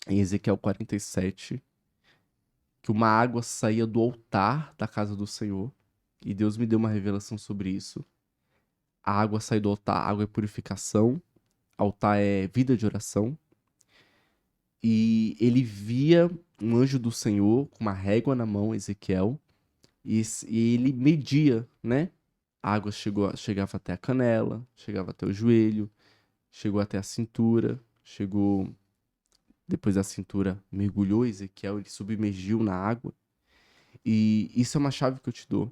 em Ezequiel 47, que uma água saía do altar da casa do Senhor, e Deus me deu uma revelação sobre isso. A água sai do altar, água é purificação, altar é vida de oração, e ele via um anjo do Senhor com uma régua na mão, Ezequiel, e ele media, né? A água chegava até a canela, chegava até o joelho, chegou até a cintura, chegou depois da cintura, mergulhou Ezequiel, ele submergiu na água. E isso é uma chave que eu te dou.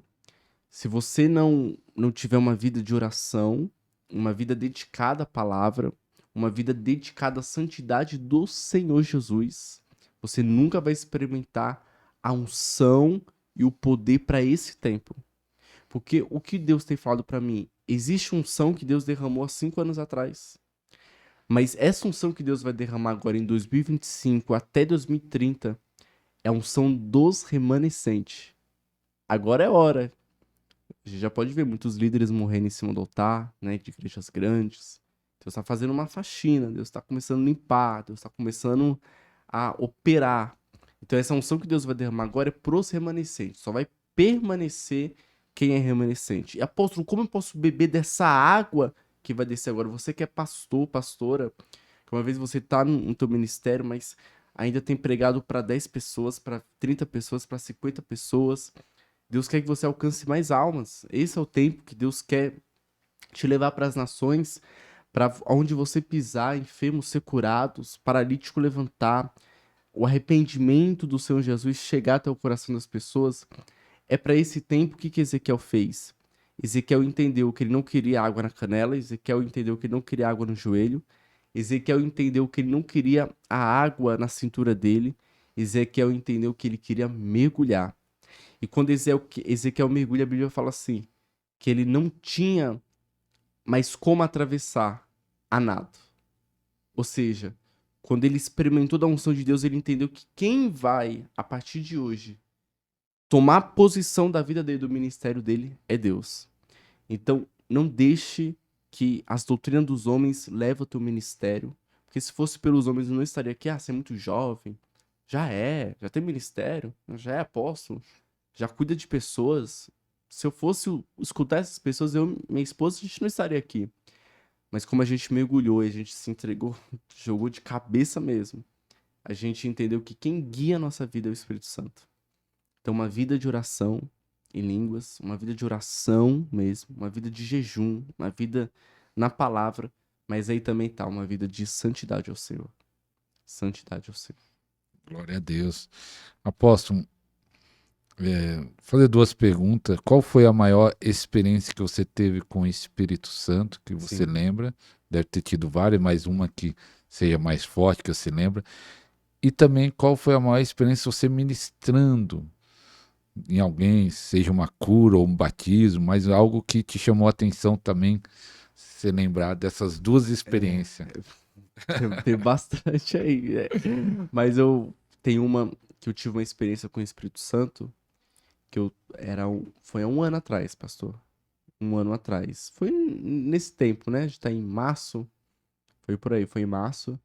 Se você não tiver uma vida de oração, uma vida dedicada à palavra, uma vida dedicada à santidade do Senhor Jesus, você nunca vai experimentar a unção e o poder para esse tempo. Porque o que Deus tem falado para mim, existe unção que Deus derramou há 5 anos atrás. Mas essa unção que Deus vai derramar agora em 2025 até 2030 é a unção dos remanescentes. Agora é hora. A gente já pode ver muitos líderes morrendo em cima do altar, né, de igrejas grandes. Deus está fazendo uma faxina, Deus está começando a limpar, Deus está começando a operar. Então essa unção que Deus vai derramar agora é pros remanescentes. Só vai permanecer quem é remanescente. E apóstolo, como eu posso beber dessa água que vai descer agora? Você que é pastor, pastora, que uma vez você está no teu ministério, mas ainda tem pregado para 10 pessoas, para 30 pessoas, para 50 pessoas. Deus quer que você alcance mais almas. Esse é o tempo que Deus quer te levar para as nações, para onde você pisar, enfermos ser curados, paralítico levantar, o arrependimento do Senhor Jesus chegar até o coração das pessoas. É para esse tempo que Ezequiel fez. Ezequiel entendeu que ele não queria água na canela, Ezequiel entendeu que ele não queria água no joelho, Ezequiel entendeu que ele não queria a água na cintura dele, Ezequiel entendeu que ele queria mergulhar. E quando Ezequiel mergulha, a Bíblia fala assim, que ele não tinha mais como atravessar a nado. Ou seja, quando ele experimentou da unção de Deus, ele entendeu que quem vai, a partir de hoje, tomar a posição da vida dele, do ministério dele, é Deus. Então, não deixe que as doutrinas dos homens levem o teu ministério. Porque se fosse pelos homens, eu não estaria aqui. Ah, você é muito jovem. Já tem ministério, já é apóstolo, já cuida de pessoas. Se eu fosse escutar essas pessoas, minha esposa, a gente não estaria aqui. Mas como a gente mergulhou e a gente se entregou, jogou de cabeça mesmo, a gente entendeu que quem guia a nossa vida é o Espírito Santo. Então, uma vida de oração em línguas, uma vida de oração mesmo, uma vida de jejum, uma vida na palavra, mas aí também tá uma vida de santidade ao Senhor. Santidade ao Senhor. Glória a Deus. Apóstolo, fazer duas perguntas. Qual foi a maior experiência que você teve com o Espírito Santo, que você Sim. lembra? Deve ter tido várias, mas uma que seja mais forte, que você lembra. E também qual foi a maior experiência você ministrando em alguém, seja uma cura ou um batismo, mas algo que te chamou a atenção também, se lembrar dessas duas É, experiências. tem bastante aí. Mas eu tenho uma que eu tive uma experiência com o Espírito Santo, que foi há um ano atrás, pastor. Um ano atrás. Foi nesse tempo, né? A gente tá em março. Foi por aí, foi em março.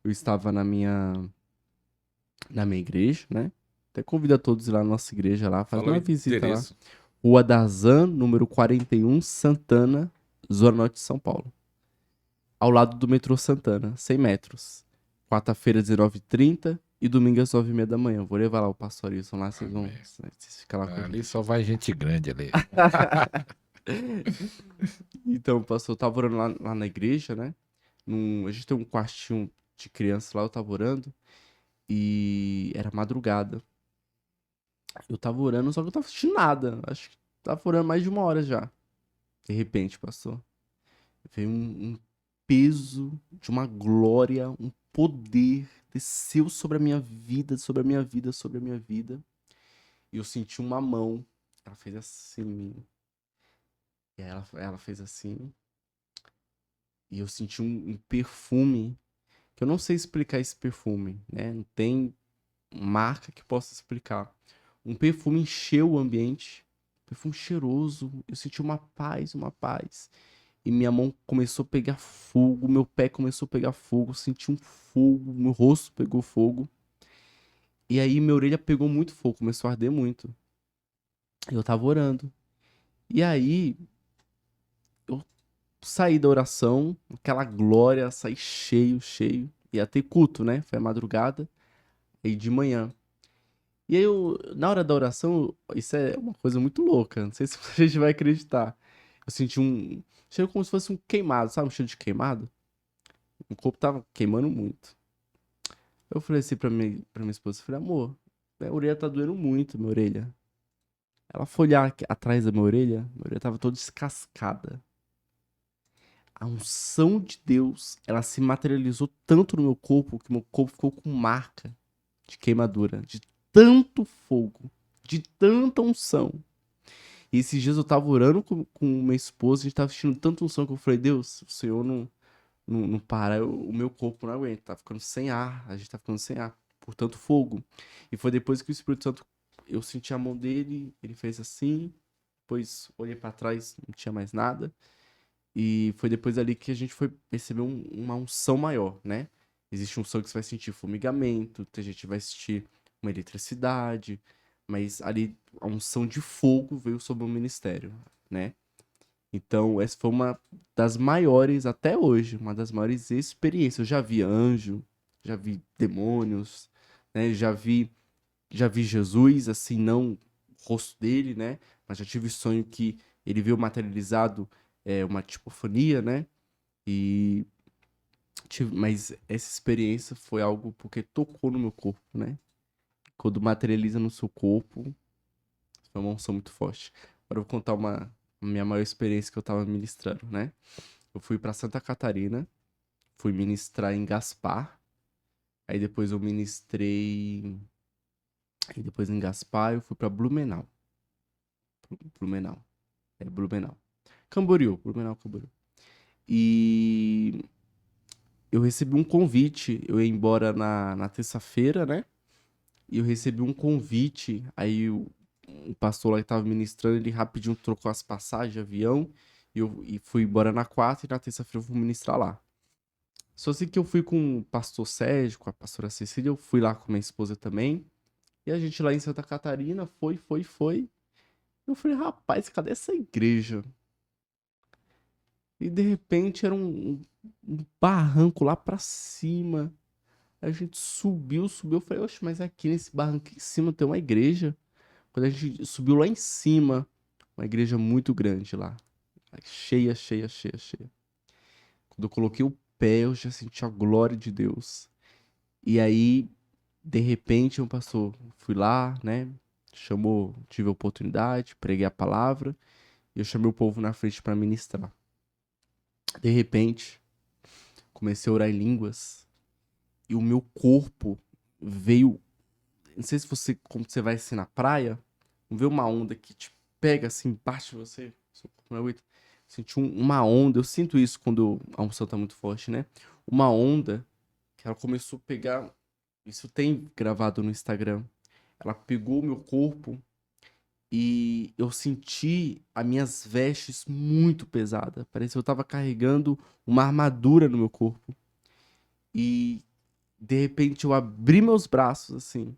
Eu estava na minha igreja, né? Até convido a todos ir lá na nossa igreja lá, faz Fala o uma visita lá. endereço. Rua Dazan, número 41, Santana, Zona Norte de São Paulo. Ao lado do metrô Santana, 100 metros. Quarta-feira, 19h30 e domingo às 9h30 da manhã. Vou levar lá o pastor Wilson lá, Amém. vocês ficam lá com a Ali gente. só vai gente grande ali. Então, pastor, eu tava orando lá na igreja, né? A gente tem um quartinho de criança lá, eu tava orando. E era madrugada. Eu tava orando, só que eu tava assistindo nada. Acho que tava orando mais de uma hora já. De repente, pastor, veio um peso de uma glória, um poder desceu sobre a minha vida, sobre a minha vida, sobre a minha vida. E eu senti uma mão. Ela fez assim em mim. E aí ela fez assim. E eu senti um perfume. Que eu não sei explicar esse perfume, né? Não tem marca que possa explicar. Um perfume encheu o ambiente. Perfume cheiroso. Eu senti uma paz, uma paz. e minha mão começou a pegar fogo, meu pé começou a pegar fogo, eu senti um fogo, meu rosto pegou fogo. E aí minha orelha pegou muito fogo, começou a arder muito. Eu tava orando. E aí eu saí da oração, aquela glória, saí cheio, cheio. Ia ter culto, né? Foi a madrugada, aí de manhã. E aí eu, na hora da oração, isso é uma coisa muito louca, não sei se a gente vai acreditar. Eu senti um cheiro como se fosse um queimado, sabe? Um cheiro de queimado. O corpo tava queimando muito. Eu falei assim pra minha esposa, eu falei, amor, minha orelha tá doendo muito, minha orelha. Ela foi olhar atrás da minha orelha tava toda descascada. A unção de Deus, ela se materializou tanto no meu corpo que meu corpo ficou com marca de queimadura, de tanto fogo, de tanta unção. E esses dias eu tava orando com minha esposa, a gente tava assistindo tanta unção que eu falei, Deus, o Senhor não para, o meu corpo não aguenta, tá ficando sem ar, a gente tá ficando sem ar, por tanto fogo. E foi depois que o Espírito Santo, eu senti a mão dele, ele fez assim, depois olhei pra trás, não tinha mais nada. E foi depois ali que a gente foi perceber uma unção maior, né? Existe um som que você vai sentir formigamento, tem gente que vai sentir uma eletricidade, mas ali a unção de fogo veio sobre o ministério, né? Então, essa foi uma das maiores, até hoje, uma das maiores experiências. Eu já vi anjo, já vi demônios, né? Já vi Jesus, assim, não o rosto dele, né? Mas já tive sonho que ele veio materializado, uma tipofania, né? E mas essa experiência foi algo porque tocou no meu corpo, né? Quando materializa no seu corpo, foi uma unção muito forte. Agora eu vou contar a minha maior experiência que eu tava ministrando, né? Eu fui pra Santa Catarina, fui ministrar em Gaspar, aí depois eu ministrei, aí depois em Gaspar eu fui pra Blumenau. Blumenau. É Blumenau. Camboriú, Blumenau, Camboriú. E eu recebi um convite, eu ia embora na terça-feira, né? E eu recebi um convite, aí o pastor lá que tava ministrando, ele rapidinho trocou as passagens de avião, e fui embora na quarta, e na terça-feira eu fui ministrar lá. Só sei que eu fui com o pastor Sérgio, com a pastora Cecília, eu fui lá com minha esposa também, e a gente lá em Santa Catarina foi. Eu falei, rapaz, cadê essa igreja? E de repente era um barranco lá pra cima. Aí a gente subiu. Eu falei, oxe, mas aqui nesse barranco em cima tem uma igreja. Quando a gente subiu lá em cima, uma igreja muito grande lá. Cheia, cheia, cheia, cheia. Quando eu coloquei o pé, eu já senti a glória de Deus. E aí, de repente, um pastor, fui lá, né? Chamou, tive a oportunidade, preguei a palavra. E eu chamei o povo na frente para ministrar. De repente, comecei a orar em línguas. E o meu corpo veio. Não sei se você, como você vai assim na praia, não vê uma onda que te pega assim, bate em você, seu corpo não aguenta. Senti uma onda, eu sinto isso quando a unção tá muito forte, né? Uma onda que ela começou a pegar. Isso tem gravado no Instagram. Ela pegou o meu corpo e eu senti as minhas vestes muito pesadas. Parecia que eu tava carregando uma armadura no meu corpo. E de repente eu abri meus braços assim,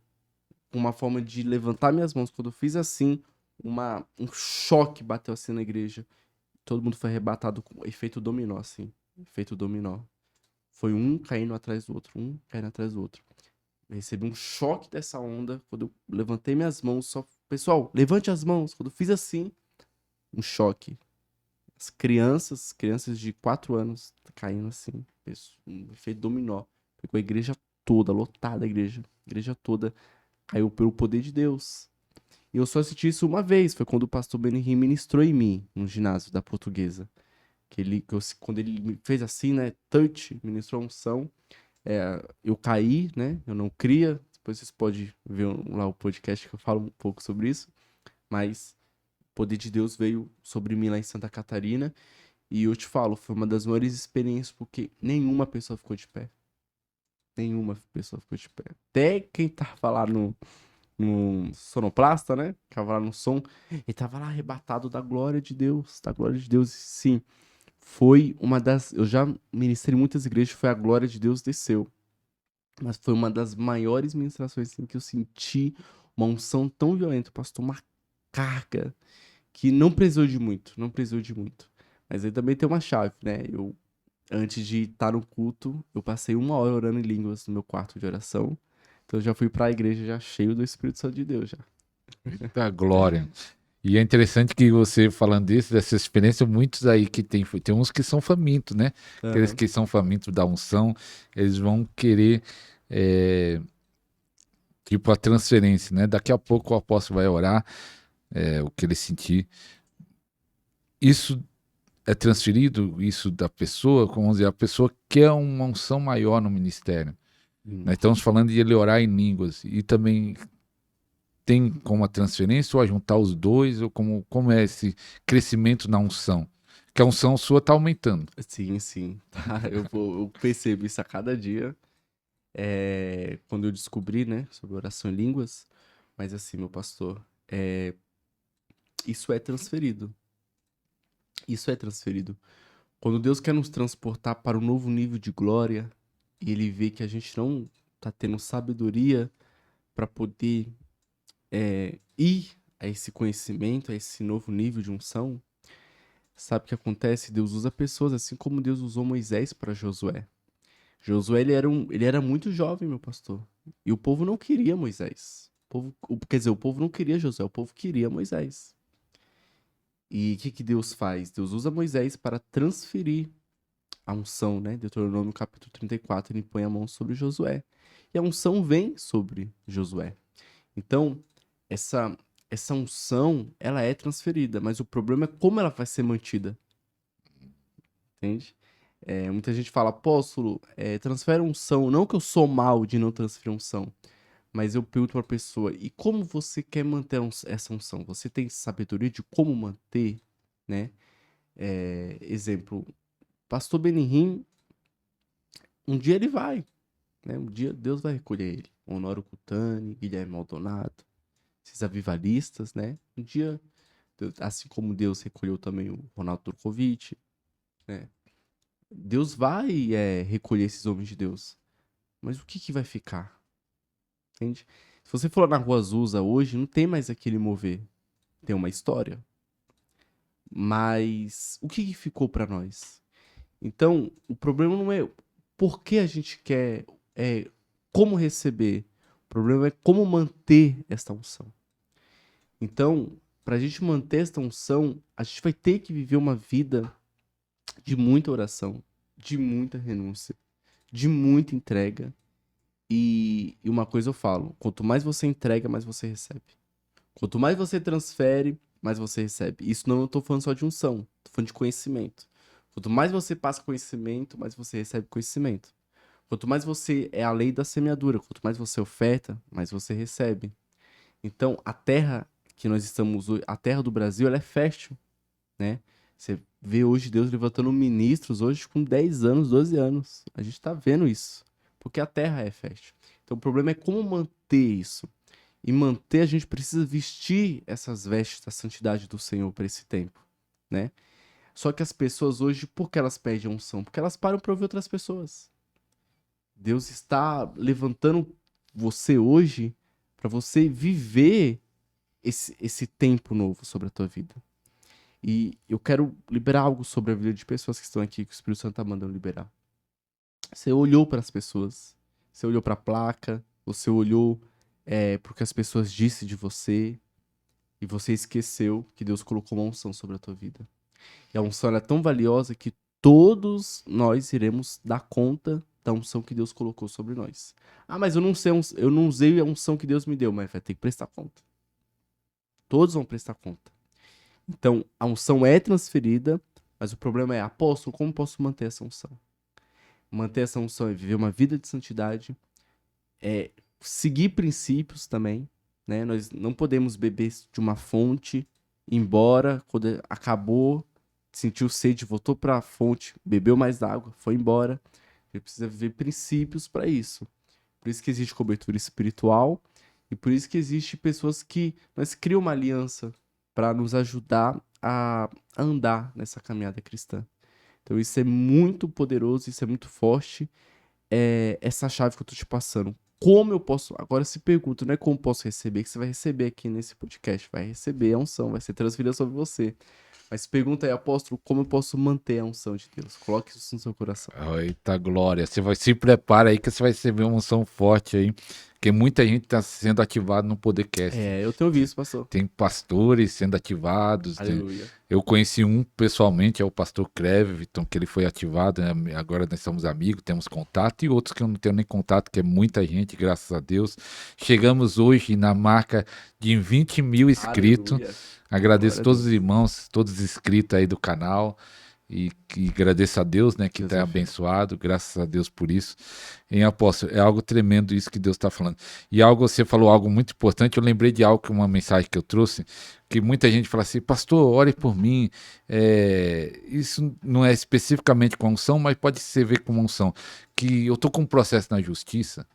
com uma forma de levantar minhas mãos. Quando eu fiz assim, um choque bateu assim na igreja. Todo mundo foi arrebatado com efeito dominó, assim. Efeito dominó. Foi um caindo atrás do outro, um caindo atrás do outro. Eu recebi um choque dessa onda. Quando eu levantei minhas mãos, só. Pessoal, levante as mãos. Quando eu fiz assim, um choque. As crianças de 4 anos, caindo assim. Um efeito dominó. Pegou a igreja toda, lotada a igreja. A igreja toda caiu pelo poder de Deus. E eu só assisti isso uma vez. Foi quando o pastor Benihim ministrou em mim, no ginásio da Portuguesa. Quando ele me fez assim, né? Touch, ministrou a unção. Eu caí, né? Eu não cria. Depois vocês podem ver lá o podcast que eu falo um pouco sobre isso. Mas o poder de Deus veio sobre mim lá em Santa Catarina. E eu te falo, foi uma das maiores experiências porque nenhuma pessoa ficou de pé. Nenhuma pessoa ficou de pé. Até quem tava lá no sonoplasta, né? Tava lá no som. Ele tava lá arrebatado da glória de Deus. Da glória de Deus, sim. foi uma das. Eu já ministrei em muitas igrejas, foi a glória de Deus desceu. Mas foi uma das maiores ministrações assim, que eu senti uma unção tão violenta, pastor, uma carga que não precisou de muito, não precisou de muito. Mas aí também tem uma chave, né? Eu, antes de estar no culto, eu passei 1 hora orando em línguas no meu quarto de oração. Então eu já fui pra igreja já cheio do Espírito Santo de Deus já. Da glória. E é interessante que você falando disso, dessa experiência, muitos aí que tem uns que são famintos, né? Aqueles Aham. que são famintos da unção, eles vão querer, é, tipo, a transferência, né? Daqui a pouco o apóstolo vai orar, o que ele sentir. Isso é transferido, isso da pessoa, como dizer, a pessoa quer uma unção maior no ministério. Hum. Nós estamos falando de ele orar em línguas, e também tem como a transferência ou a juntar os dois, ou como é esse crescimento na unção? Que a unção sua está aumentando. Sim, sim. Tá? Eu percebo isso a cada dia. Quando eu descobri, né, sobre oração em línguas. Mas assim, meu pastor, isso é transferido. Isso é transferido. Quando Deus quer nos transportar para um novo nível de glória e Ele vê que a gente não tá tendo sabedoria para poder ir a esse conhecimento, a esse novo nível de unção, sabe o que acontece? Deus usa pessoas assim como Deus usou Moisés para Josué. Josué ele era muito jovem, meu pastor. E o povo não queria Moisés. Quer dizer, o povo não queria Josué, o povo queria Moisés. E o que Deus faz? Deus usa Moisés para transferir a unção, né? Deuteronômio capítulo 34, ele põe a mão sobre Josué. E a unção vem sobre Josué. Então, essa, essa unção, ela é transferida, mas o problema é como ela vai ser mantida, entende? Muita gente fala, apóstolo, transfere unção. Não que eu sou mal de não transferir unção, mas eu pergunto pra pessoa, e como você quer manter essa unção? Você tem sabedoria de como manter, né? Exemplo, pastor Benihim, um dia ele vai, né? Um dia Deus vai recolher ele. Honório Cutani, Guilherme Maldonado, esses avivalistas, né? Um dia, assim como Deus recolheu também o Ronaldo Turcovic, né? Deus vai recolher esses homens de Deus. Mas o que que vai ficar? Entende? Se você for lá na Rua Azusa hoje, não tem mais aquele mover. Tem uma história. Mas o que que ficou pra nós? Então, o problema não é por que a gente quer, é, como receber. O problema é como manter esta unção. Então, pra gente manter esta unção, a gente vai ter que viver uma vida de muita oração, de muita renúncia, de muita entrega. E uma coisa eu falo: quanto mais você entrega, mais você recebe. Quanto mais você transfere, mais você recebe. Isso não eu tô falando só de unção, tô falando de conhecimento. Quanto mais você passa conhecimento, mais você recebe conhecimento. Quanto mais você é a lei da semeadura, quanto mais você oferta, mais você recebe. Então, a terra que nós estamos hoje, a terra do Brasil, ela é fértil, né? Você vê hoje Deus levantando ministros hoje com 10 anos, 12 anos. A gente tá vendo isso, porque a terra é fértil. Então, o problema é como manter isso. E manter, a gente precisa vestir essas vestes da santidade do Senhor para esse tempo, né? Só que as pessoas hoje, por que elas perdem a unção? Porque elas param para ouvir outras pessoas. Deus está levantando você hoje para você viver esse tempo novo sobre a tua vida. E eu quero liberar algo sobre a vida de pessoas que estão aqui, que o Espírito Santo está mandando liberar. Você olhou para as pessoas, você olhou para a placa, você olhou para o que as pessoas disseram de você, e você esqueceu que Deus colocou uma unção sobre a tua vida. E a unção é tão valiosa que todos nós iremos dar conta da unção que Deus colocou sobre nós. Ah, mas eu não sei, eu não usei a unção que Deus me deu, mas vai ter que prestar conta. Todos vão prestar conta. Então, a unção é transferida, mas o problema é, apóstolo, como posso manter essa unção? Manter essa unção é viver uma vida de santidade, seguir princípios também, né? Nós não podemos beber de uma fonte, ir embora, quando acabou, sentiu sede, voltou para a fonte, bebeu mais água, foi embora. Ele precisa viver princípios para isso. Por isso que existe cobertura espiritual e por isso que existe pessoas que nós criamos uma aliança para nos ajudar a andar nessa caminhada cristã. Então isso é muito poderoso, isso é muito forte. É essa chave que eu tô te passando. Como eu posso. Agora se pergunta, não é como posso receber, que você vai receber aqui nesse podcast. Vai receber a unção, vai ser transferida sobre você. Mas pergunta aí, apóstolo, como eu posso manter a unção de Deus? Coloque isso no seu coração. Eita glória, você vai se prepara aí que você vai receber uma unção forte aí, porque muita gente está sendo ativada no Podercast. É, eu tenho visto, pastor. Tem pastores sendo ativados. Aleluia. Eu conheci um pessoalmente, é o pastor Creviton, que ele foi ativado, né? Agora nós somos amigos, temos contato, e outros que eu não tenho nem contato, que é muita gente, graças a Deus. Chegamos hoje na marca de 20 mil inscritos. Aleluia. Agradeço Glória a todos os Deus. irmãos, todos os inscritos aí do canal. E agradeço a Deus, né, que Deus está é fiel. abençoado, graças a Deus por isso. Em apóstolo, é algo tremendo isso que Deus está falando. E algo, você falou algo muito importante, eu lembrei de algo, uma mensagem que eu trouxe, que muita gente fala assim, pastor, ore por mim. Isso não é especificamente com unção, mas pode ser ver com unção. Que eu estou com um processo na justiça.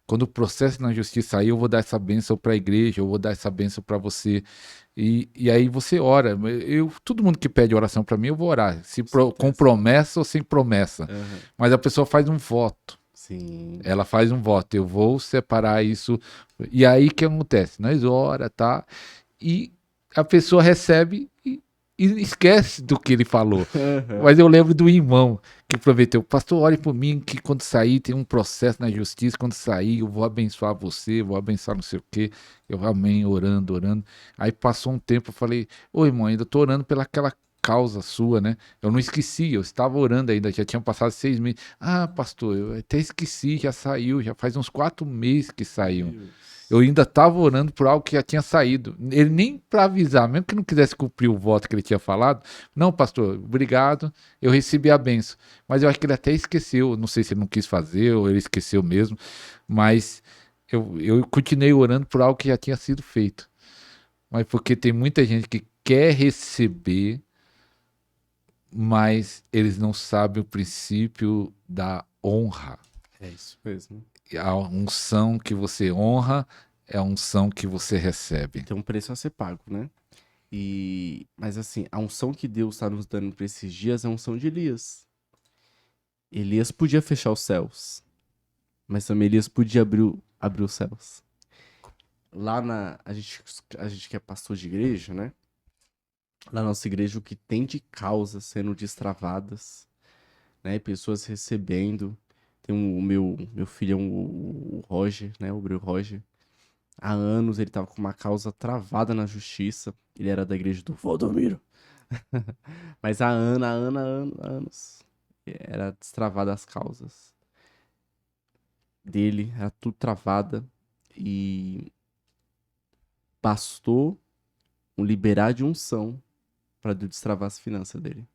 Quando o processo na justiça sair, eu vou dar essa bênção para a igreja, eu vou dar essa bênção para você. E aí você ora. Todo mundo que pede oração para mim, eu vou orar. Com Certeza. promessa ou sem promessa. Aham. Mas a pessoa faz um voto. Sim. Ela faz um voto. Eu vou separar isso. E aí o que acontece? Nós ora, tá? E a pessoa recebe e esquece do que ele falou. Aham. Mas eu lembro do irmão que prometeu, pastor, ore por mim, que quando sair tem um processo na justiça, quando sair eu vou abençoar você, vou abençoar não sei o quê. Eu amém, orando, orando. Aí passou um tempo, eu falei, ô irmão, ainda tô orando pelaquela causa sua, né? Eu não esqueci, eu estava orando ainda, já tinha passado 6 meses. Ah, pastor, eu até esqueci, já saiu, já faz uns 4 meses que saiu. Eu ainda estava orando por algo que já tinha saído. Ele nem para avisar, mesmo que não quisesse cumprir o voto que ele tinha falado. Não, pastor, obrigado, eu recebi a benção. Mas eu acho que ele até esqueceu. Não sei se ele não quis fazer ou ele esqueceu mesmo. Mas eu continuei orando por algo que já tinha sido feito. Mas porque tem muita gente que quer receber, mas eles não sabem o princípio da honra. É isso mesmo. A unção que você honra é a unção que você recebe. Tem um preço a ser pago, né? Mas assim, a unção que Deus está nos dando para esses dias é a unção de Elias. Elias podia fechar os céus, mas também Elias podia abrir os céus. Lá a gente que é pastor de igreja, né? Lá na nossa igreja, o que tem de causas sendo destravadas, né? Pessoas recebendo. Tem o meu filho, o Roger, né? O Breu Roger. Há anos ele tava com uma causa travada na justiça. Ele era da igreja do Valdomiro. Mas há anos. Era destravada as causas dele, era tudo travada. E bastou um liberar de unção para destravar as finanças dele.